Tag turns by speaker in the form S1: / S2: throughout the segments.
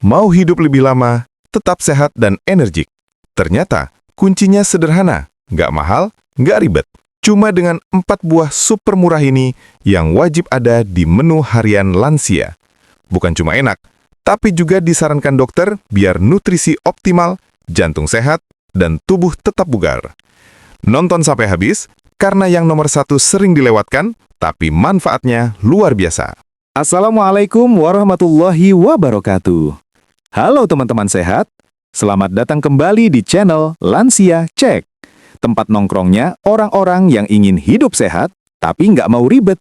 S1: Mau hidup lebih lama, tetap sehat dan energik. Ternyata, kuncinya sederhana, nggak mahal, nggak ribet. Cuma dengan 4 buah super murah ini yang wajib ada di menu harian lansia. Bukan cuma enak, tapi juga disarankan dokter biar nutrisi optimal, jantung sehat, dan tubuh tetap bugar. Nonton sampai habis, karena yang nomor 1 sering dilewatkan, tapi manfaatnya luar biasa.
S2: Assalamualaikum warahmatullahi wabarakatuh. Halo teman-teman sehat, selamat datang kembali di channel Lansia Cek. Tempat nongkrongnya orang-orang yang ingin hidup sehat, tapi nggak mau ribet.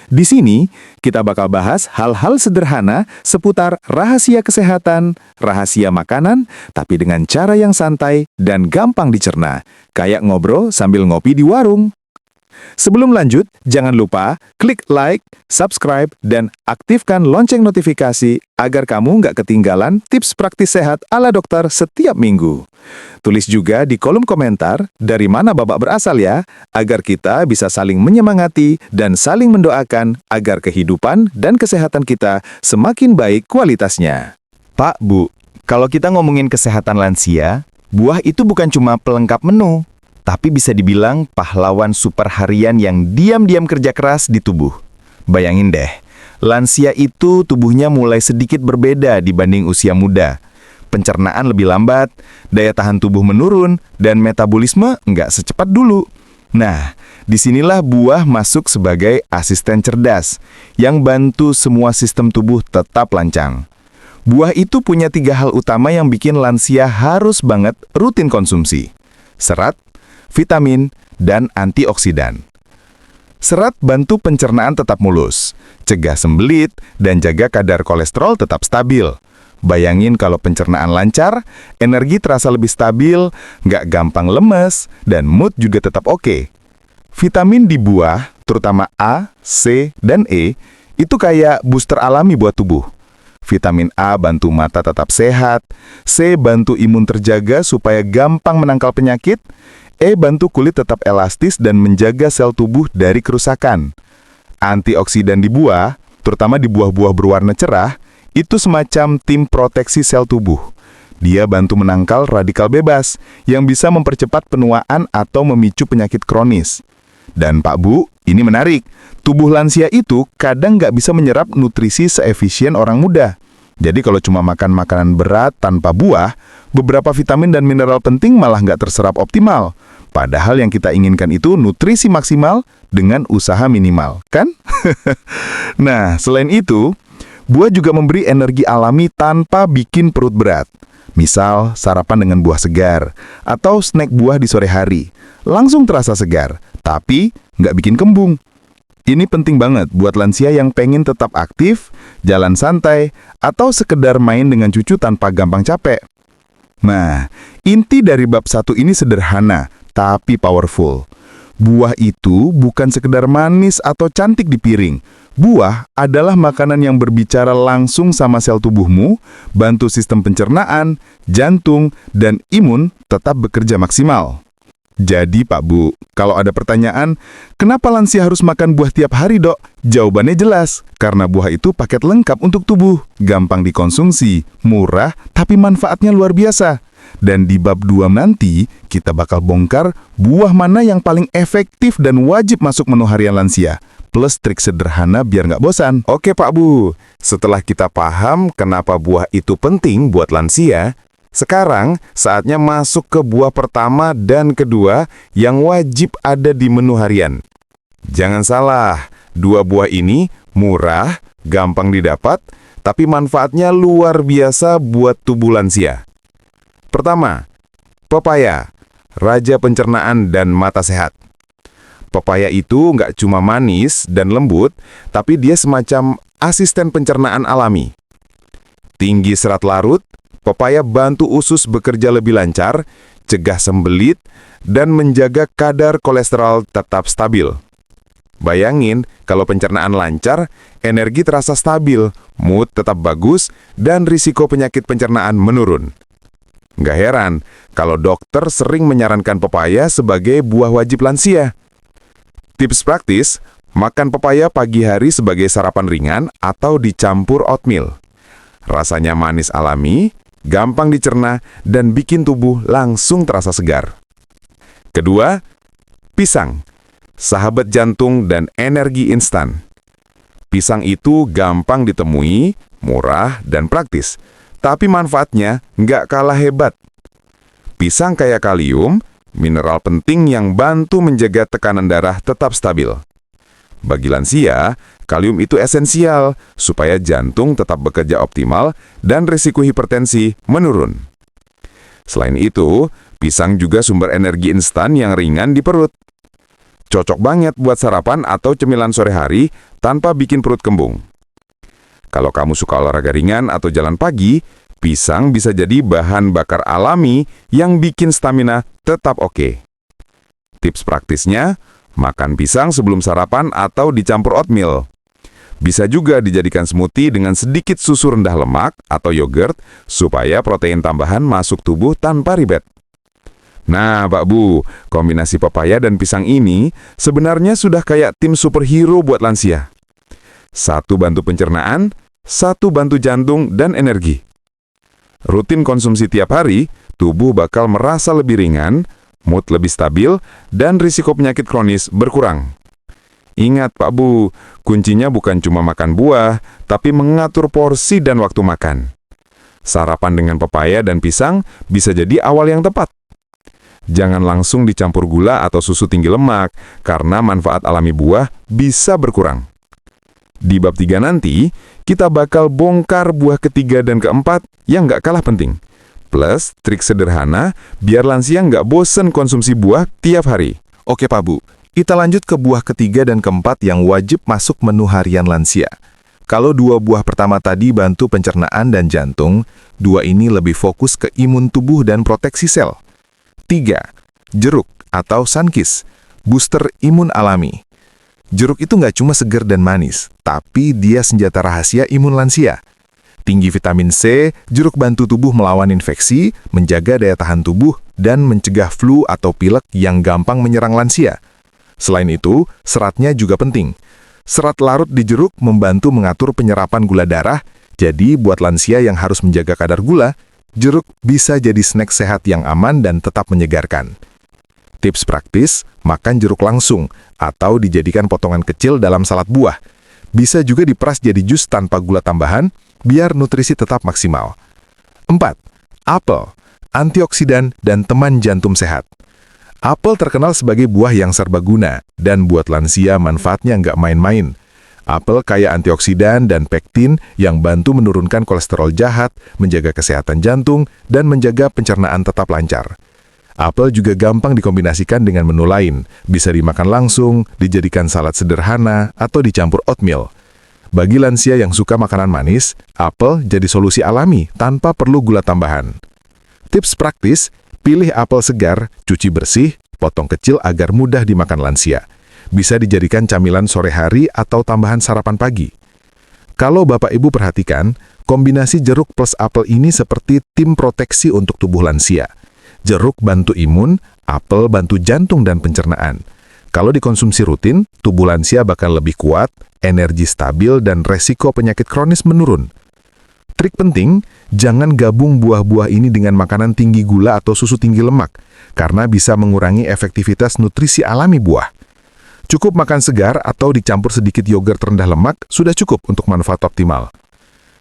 S2: Di sini, kita bakal bahas hal-hal sederhana seputar rahasia kesehatan, rahasia makanan, tapi dengan cara yang santai dan gampang dicerna, kayak ngobrol sambil ngopi di warung. Sebelum lanjut, jangan lupa klik like, subscribe, dan aktifkan lonceng notifikasi agar kamu nggak ketinggalan tips praktis sehat ala dokter setiap minggu. Tulis juga di kolom komentar dari mana Bapak berasal ya, agar kita bisa saling menyemangati dan saling mendoakan agar kehidupan dan kesehatan kita semakin baik kualitasnya.
S3: Pak, Bu, kalau kita ngomongin kesehatan lansia, buah itu bukan cuma pelengkap menu, tapi bisa dibilang pahlawan super harian yang diam-diam kerja keras di tubuh. Bayangin deh, lansia itu tubuhnya mulai sedikit berbeda dibanding usia muda. Pencernaan lebih lambat, daya tahan tubuh menurun, dan metabolisme nggak secepat dulu. Nah, disinilah buah masuk sebagai asisten cerdas yang bantu semua sistem tubuh tetap lancang. Buah itu punya 3 hal utama yang bikin lansia harus banget rutin konsumsi: serat, vitamin, dan antioksidan. Serat bantu pencernaan tetap mulus, cegah sembelit, dan jaga kadar kolesterol tetap stabil. Bayangin kalau pencernaan lancar, energi terasa lebih stabil, nggak gampang lemes, dan mood juga tetap oke. Vitamin di buah, terutama A, C, dan E, itu kayak booster alami buat tubuh. Vitamin A bantu mata tetap sehat, C bantu imun terjaga supaya gampang menangkal penyakit, E bantu kulit tetap elastis dan menjaga sel tubuh dari kerusakan. Antioksidan di buah, terutama di buah-buah berwarna cerah, itu semacam tim proteksi sel tubuh. Dia bantu menangkal radikal bebas yang bisa mempercepat penuaan atau memicu penyakit kronis. Dan Pak Bu, ini menarik. Tubuh lansia itu kadang nggak bisa menyerap nutrisi seefisien orang muda. Jadi kalau cuma makan makanan berat tanpa buah, beberapa vitamin dan mineral penting malah nggak terserap optimal. Padahal yang kita inginkan itu nutrisi maksimal dengan usaha minimal, kan? Nah, selain itu, buah juga memberi energi alami tanpa bikin perut berat. Misal, sarapan dengan buah segar, atau snack buah di sore hari. Langsung terasa segar, tapi nggak bikin kembung. Ini penting banget buat lansia yang pengen tetap aktif, jalan santai, atau sekedar main dengan cucu tanpa gampang capek. Nah, inti dari bab 1 ini sederhana, tapi powerful. Buah itu bukan sekedar manis atau cantik di piring. Buah adalah makanan yang berbicara langsung sama sel tubuhmu, bantu sistem pencernaan, jantung, dan imun tetap bekerja maksimal. Jadi Pak Bu, kalau ada pertanyaan, kenapa lansia harus makan buah tiap hari dok? Jawabannya jelas, karena buah itu paket lengkap untuk tubuh, gampang dikonsumsi, murah, tapi manfaatnya luar biasa. Dan di bab 2 nanti, kita bakal bongkar buah mana yang paling efektif dan wajib masuk menu harian lansia. Plus trik sederhana biar nggak bosan.
S1: Oke Pak Bu, setelah kita paham kenapa buah itu penting buat lansia, sekarang saatnya masuk ke buah pertama dan kedua yang wajib ada di menu harian. Jangan salah, 2 buah ini murah, gampang didapat, tapi manfaatnya luar biasa buat tubuh lansia. Pertama, pepaya, raja pencernaan dan mata sehat. Pepaya itu nggak cuma manis dan lembut, tapi dia semacam asisten pencernaan alami. Tinggi serat larut, pepaya bantu usus bekerja lebih lancar, cegah sembelit, dan menjaga kadar kolesterol tetap stabil. Bayangin, kalau pencernaan lancar, energi terasa stabil, mood tetap bagus, dan risiko penyakit pencernaan menurun. Nggak heran kalau dokter sering menyarankan pepaya sebagai buah wajib lansia. Tips praktis, makan pepaya pagi hari sebagai sarapan ringan atau dicampur oatmeal. Rasanya manis alami, gampang dicerna, dan bikin tubuh langsung terasa segar. Kedua, pisang, sahabat jantung dan energi instan. Pisang itu gampang ditemui, murah, dan praktis, tapi manfaatnya nggak kalah hebat. Pisang kaya kalium, mineral penting yang bantu menjaga tekanan darah tetap stabil. Bagi lansia, kalium itu esensial supaya jantung tetap bekerja optimal dan risiko hipertensi menurun. Selain itu, pisang juga sumber energi instan yang ringan di perut. Cocok banget buat sarapan atau cemilan sore hari tanpa bikin perut kembung. Kalau kamu suka olahraga ringan atau jalan pagi, pisang bisa jadi bahan bakar alami yang bikin stamina tetap oke. Tips praktisnya, makan pisang sebelum sarapan atau dicampur oatmeal. Bisa juga dijadikan smoothie dengan sedikit susu rendah lemak atau yogurt supaya protein tambahan masuk tubuh tanpa ribet. Nah, Pak Bu, kombinasi pepaya dan pisang ini sebenarnya sudah kayak tim superhero buat lansia. Satu bantu pencernaan, satu bantu jantung dan energi. Rutin konsumsi tiap hari, tubuh bakal merasa lebih ringan, mood lebih stabil, dan risiko penyakit kronis berkurang. Ingat Pak Bu, kuncinya bukan cuma makan buah, tapi mengatur porsi dan waktu makan. Sarapan dengan pepaya dan pisang bisa jadi awal yang tepat. Jangan langsung dicampur gula atau susu tinggi lemak, karena manfaat alami buah bisa berkurang. Di bab 3 nanti, kita bakal bongkar buah ketiga dan keempat yang nggak kalah penting. Plus, trik sederhana biar lansia nggak bosen konsumsi buah tiap hari.
S2: Oke Pak Bu, kita lanjut ke buah ketiga dan keempat yang wajib masuk menu harian lansia. Kalau 2 buah pertama tadi bantu pencernaan dan jantung, 2 ini lebih fokus ke imun tubuh dan proteksi sel. 3. Jeruk atau sunkist, booster imun alami. Jeruk itu nggak cuma segar dan manis, tapi dia senjata rahasia imun lansia. Tinggi vitamin C, jeruk bantu tubuh melawan infeksi, menjaga daya tahan tubuh, dan mencegah flu atau pilek yang gampang menyerang lansia. Selain itu, seratnya juga penting. Serat larut di jeruk membantu mengatur penyerapan gula darah, jadi buat lansia yang harus menjaga kadar gula, jeruk bisa jadi snack sehat yang aman dan tetap menyegarkan. Tips praktis, makan jeruk langsung atau dijadikan potongan kecil dalam salad buah. Bisa juga diperas jadi jus tanpa gula tambahan, biar nutrisi tetap maksimal. 4. Apel, antioksidan dan teman jantung sehat. Apel terkenal sebagai buah yang serbaguna, dan buat lansia manfaatnya nggak main-main. Apel kaya antioksidan dan pektin yang bantu menurunkan kolesterol jahat, menjaga kesehatan jantung, dan menjaga pencernaan tetap lancar. Apel juga gampang dikombinasikan dengan menu lain, bisa dimakan langsung, dijadikan salad sederhana, atau dicampur oatmeal. Bagi lansia yang suka makanan manis, apel jadi solusi alami tanpa perlu gula tambahan. Tips praktis, pilih apel segar, cuci bersih, potong kecil agar mudah dimakan lansia. Bisa dijadikan camilan sore hari atau tambahan sarapan pagi. Kalau Bapak Ibu perhatikan, kombinasi jeruk plus apel ini seperti tim proteksi untuk tubuh lansia. Jeruk bantu imun, apel bantu jantung dan pencernaan. Kalau dikonsumsi rutin, tubuh lansia bakal lebih kuat, energi stabil, dan resiko penyakit kronis menurun. Trik penting, jangan gabung buah-buah ini dengan makanan tinggi gula atau susu tinggi lemak, karena bisa mengurangi efektivitas nutrisi alami buah. Cukup makan segar atau dicampur sedikit yogurt rendah lemak sudah cukup untuk manfaat optimal.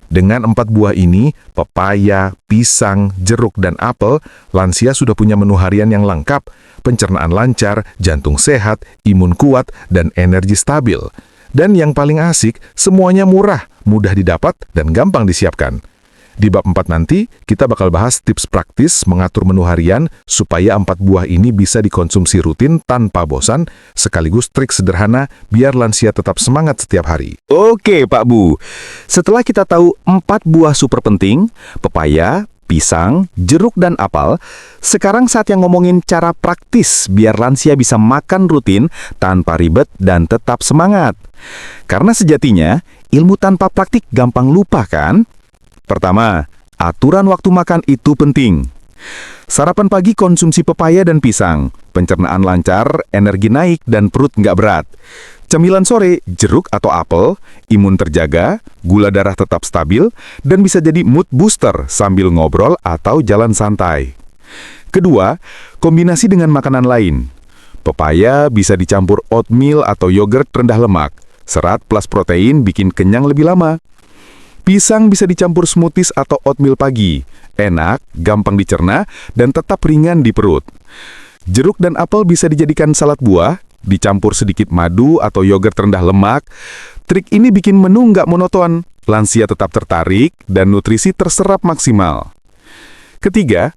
S2: Dengan 4 buah ini, pepaya, pisang, jeruk, dan apel, lansia sudah punya menu harian yang lengkap, pencernaan lancar, jantung sehat, imun kuat, dan energi stabil. Dan yang paling asik, semuanya murah, mudah didapat, dan gampang disiapkan. Di bab 4 nanti, kita bakal bahas tips praktis mengatur menu harian supaya 4 buah ini bisa dikonsumsi rutin tanpa bosan, sekaligus trik sederhana biar lansia tetap semangat setiap hari.
S3: Oke Pak Bu, setelah kita tahu 4 buah super penting, pepaya, pisang, jeruk, dan apel, sekarang saatnya ngomongin cara praktis biar lansia bisa makan rutin tanpa ribet dan tetap semangat. Karena sejatinya, ilmu tanpa praktik gampang lupa kan? Pertama, aturan waktu makan itu penting. Sarapan pagi konsumsi pepaya dan pisang, pencernaan lancar, energi naik, dan perut nggak berat.
S1: Camilan sore, jeruk atau apel, imun terjaga, gula darah tetap stabil, dan bisa jadi mood booster sambil ngobrol atau jalan santai. Kedua, kombinasi dengan makanan lain. Pepaya bisa dicampur oatmeal atau yogurt rendah lemak. Serat plus protein bikin kenyang lebih lama. Pisang bisa dicampur smoothies atau oatmeal pagi. Enak, gampang dicerna, dan tetap ringan di perut. Jeruk dan apel bisa dijadikan salad buah, dicampur sedikit madu atau yogurt rendah lemak. Trik ini bikin menu nggak monoton, lansia tetap tertarik, dan nutrisi terserap maksimal. Ketiga,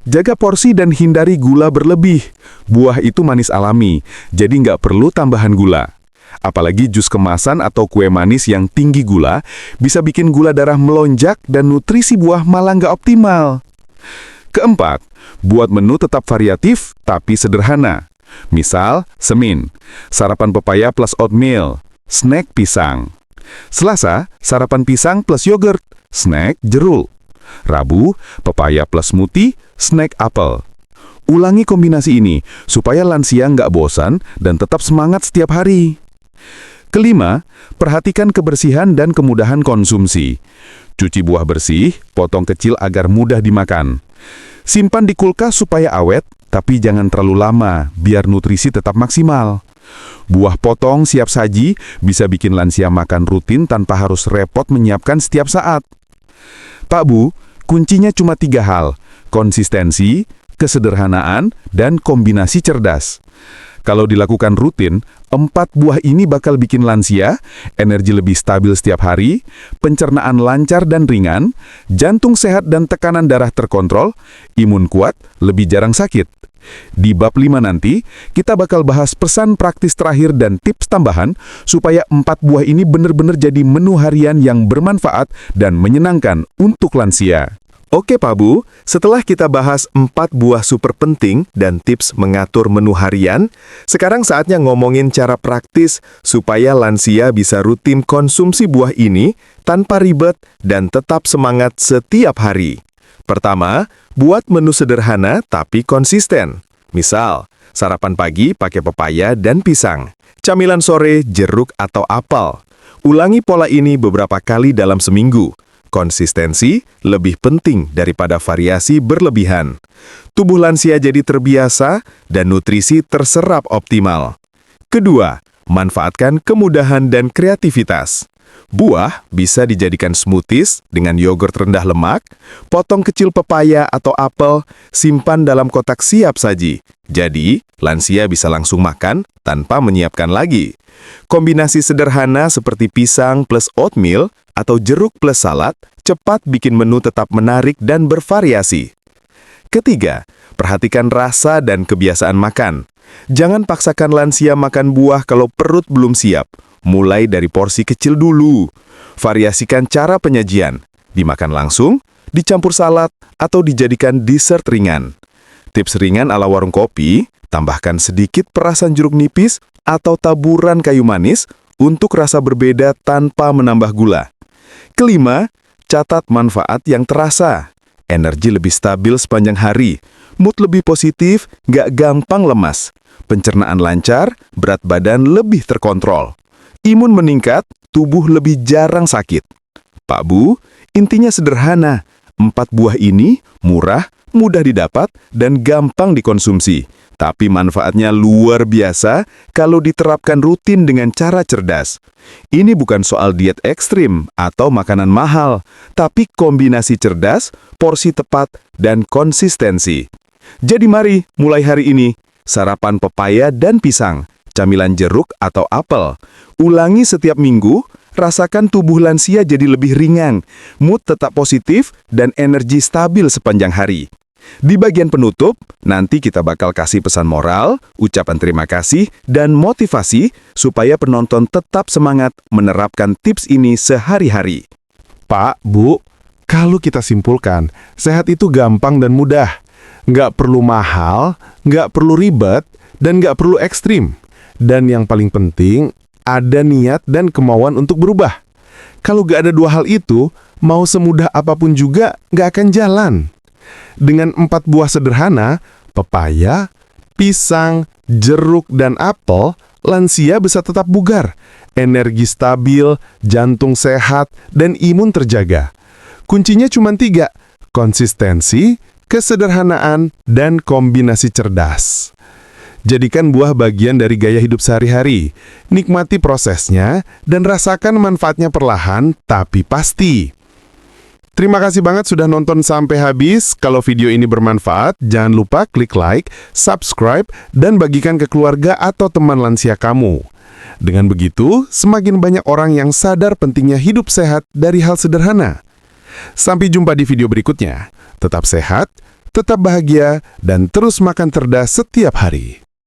S1: jaga porsi dan hindari gula berlebih. Buah itu manis alami, jadi nggak perlu tambahan gula. Apalagi jus kemasan atau kue manis yang tinggi gula bisa bikin gula darah melonjak dan nutrisi buah malah nggak optimal. Keempat, buat menu tetap variatif tapi sederhana. Misal, Senin, sarapan pepaya plus oatmeal, snack pisang. Selasa, sarapan pisang plus yogurt, snack jeruk. Rabu, pepaya plus smoothie, snack apel. Ulangi kombinasi ini supaya lansia nggak bosan dan tetap semangat setiap hari. Kelima, perhatikan kebersihan dan kemudahan konsumsi. Cuci buah bersih, potong kecil agar mudah dimakan. Simpan di kulkas supaya awet, tapi jangan terlalu lama, biar nutrisi tetap maksimal. Buah potong siap saji bisa bikin lansia makan rutin tanpa harus repot menyiapkan setiap saat. Pak Bu, kuncinya cuma 3 hal, konsistensi, kesederhanaan, dan kombinasi cerdas. Kalau dilakukan rutin, 4 buah ini bakal bikin lansia, energi lebih stabil setiap hari, pencernaan lancar dan ringan, jantung sehat dan tekanan darah terkontrol, imun kuat, lebih jarang sakit. Di bab 5 nanti, kita bakal bahas pesan praktis terakhir dan tips tambahan supaya 4 buah ini benar-benar jadi menu harian yang bermanfaat dan menyenangkan untuk lansia.
S3: Oke Pak Bu, setelah kita bahas 4 buah super penting dan tips mengatur menu harian, sekarang saatnya ngomongin cara praktis supaya lansia bisa rutin konsumsi buah ini tanpa ribet dan tetap semangat setiap hari. Pertama, buat menu sederhana tapi konsisten. Misal, sarapan pagi pakai pepaya dan pisang, camilan sore jeruk atau apel. Ulangi pola ini beberapa kali dalam seminggu. Konsistensi lebih penting daripada variasi berlebihan. Tubuh lansia jadi terbiasa dan nutrisi terserap optimal. Kedua, manfaatkan kemudahan dan kreativitas. Buah bisa dijadikan smoothies dengan yogurt rendah lemak, potong kecil pepaya atau apel, simpan dalam kotak siap saji. Jadi, lansia bisa langsung makan tanpa menyiapkan lagi. Kombinasi sederhana seperti pisang plus oatmeal atau jeruk plus salad cepat bikin menu tetap menarik dan bervariasi. Ketiga, perhatikan rasa dan kebiasaan makan. Jangan paksakan lansia makan buah kalau perut belum siap. Mulai dari porsi kecil dulu. Variasikan cara penyajian. Dimakan langsung, dicampur salad, atau dijadikan dessert ringan. Tips ringan ala warung kopi, tambahkan sedikit perasan jeruk nipis atau taburan kayu manis untuk rasa berbeda tanpa menambah gula. Kelima, catat manfaat yang terasa. Energi lebih stabil sepanjang hari, mood lebih positif, nggak gampang lemas. Pencernaan lancar, berat badan lebih terkontrol. Imun meningkat, tubuh lebih jarang sakit. Pak Bu, intinya sederhana. 4 buah ini murah, mudah didapat, dan gampang dikonsumsi. Tapi manfaatnya luar biasa kalau diterapkan rutin dengan cara cerdas. Ini bukan soal diet ekstrim atau makanan mahal, tapi kombinasi cerdas, porsi tepat, dan konsistensi. Jadi mari, mulai hari ini, sarapan pepaya dan pisang, camilan jeruk atau apel. Ulangi setiap minggu, rasakan tubuh lansia jadi lebih ringan, mood tetap positif, dan energi stabil sepanjang hari. Di bagian penutup, nanti kita bakal kasih pesan moral, ucapan terima kasih, dan motivasi supaya penonton tetap semangat menerapkan tips ini sehari-hari.
S1: Pak, Bu, kalau kita simpulkan, sehat itu gampang dan mudah. Nggak perlu mahal, nggak perlu ribet, dan nggak perlu ekstrim. Dan yang paling penting, ada niat dan kemauan untuk berubah. Kalau nggak ada 2 hal itu, mau semudah apapun juga nggak akan jalan. Dengan 4 buah sederhana, pepaya, pisang, jeruk, dan apel,
S4: lansia bisa tetap bugar, energi stabil, jantung sehat, dan imun terjaga. Kuncinya cuma 3, konsistensi, kesederhanaan, dan kombinasi cerdas. Jadikan buah bagian dari gaya hidup sehari-hari. Nikmati prosesnya dan rasakan manfaatnya perlahan tapi pasti. Terima kasih banget sudah nonton sampai habis. Kalau video ini bermanfaat, jangan lupa klik like, subscribe, dan bagikan ke keluarga atau teman lansia kamu. Dengan begitu, semakin banyak orang yang sadar pentingnya hidup sehat dari hal sederhana. Sampai jumpa di video berikutnya. Tetap sehat, tetap bahagia, dan terus makan cerdas setiap hari.